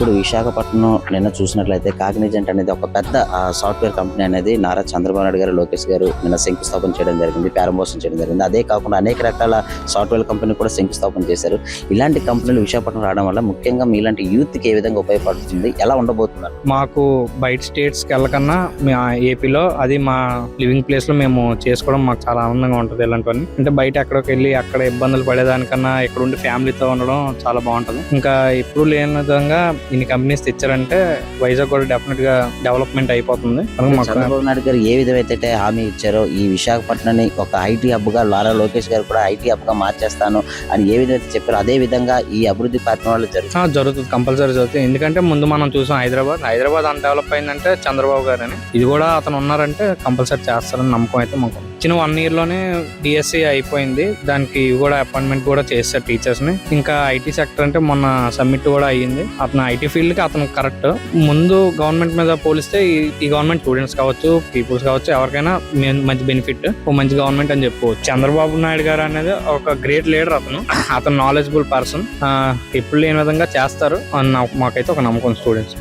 ఇప్పుడు విశాఖపట్నం నిన్న చూసినట్లయితే కాగ్నిజెంట్ అనేది ఒక పెద్ద సాఫ్ట్వేర్ కంపెనీ అనేది నారా చంద్రబాబు నాయుడు గారు, లోకేష్ గారు నిన్న శంకుస్థాపన చేయడం జరిగింది, ప్రారంభోత్సవం చేయడం జరిగింది. అదే కాకుండా అనేక రకాల సాఫ్ట్వేర్ కంపెనీ కూడా శంకుస్థాపన చేశారు. ఇలాంటి కంపెనీలు విశాఖపట్నం రావడం వల్ల ముఖ్యంగా మీలాంటి యూత్ కి ఏ విధంగా ఉపయోగపడుతుంది, ఎలా ఉండబోతున్నారు? మాకు బయట స్టేట్స్ కి వెళ్ళకన్నా ఏపీలో అది మా లివింగ్ ప్లేస్ లో మేము చేసుకోవడం మాకు చాలా ఆనందంగా ఉంటుంది. ఇలాంటివన్నీ అంటే బయట ఎక్కడికి వెళ్ళి అక్కడ ఇబ్బందులు పడేదానికన్నా ఇక్కడ ఉండి ఫ్యామిలీతో ఉండడం చాలా బాగుంటుంది. ఇంకా ఎప్పుడు లేని విధంగా ఇన్ని కంపెనీస్ తెచ్చారంటే వైజాగ్ కూడా డెఫినెట్ గా డెవలప్మెంట్ అయిపోతుంది. చంద్రబాబు నాయుడు గారు ఏ విధమైతే హామీ ఇచ్చారో ఈ విశాఖపట్నాన్ని ఒక ఐటీ హబ్ గా, నారా లోకేష్ గారు కూడా ఐటీ హబ్ గా మార్చేస్తాను అని ఏ విధంగా చెప్పారో అదే విధంగా ఈ అభివృద్ధి కార్యక్రమాలు జరుగుతుంది, కంపల్సరీ జరుగుతుంది. ఎందుకంటే ముందు మనం చూసాం హైదరాబాద్ అంత డెవలప్ అయిందంటే చంద్రబాబు గారు అని, ఇది కూడా అతను ఉన్నారంటే కంపల్సరీ చేస్తారని నమ్మకం అయితే మాకు. చిన్న 1 year లోనే డిఎస్సి అయిపోయింది, దానికి కూడా అపాయింట్మెంట్ కూడా చేస్తారు టీచర్స్ ని. ఇంకా ఐటీ సెక్టర్ అంటే మొన్న సబ్మిట్ కూడా అయ్యింది. అతను ఐటీ ఫీల్డ్ కి అతను కరెక్ట్. ముందు గవర్నమెంట్ మీద పోలిస్తే ఈ గవర్నమెంట్ స్టూడెంట్స్ కావచ్చు, పీపుల్స్ కావచ్చు, ఎవరికైనా మంచి బెనిఫిట్, మంచి గవర్నమెంట్ అని చెప్పుకోవచ్చు. చంద్రబాబు నాయుడు గారు అనేది ఒక గ్రేట్ లీడర్. అతను నాలెడ్జబుల్ పర్సన్. ఎప్పుడు లేని విధంగా చేస్తారు అని మాకైతే ఒక నమ్మకం స్టూడెంట్స్.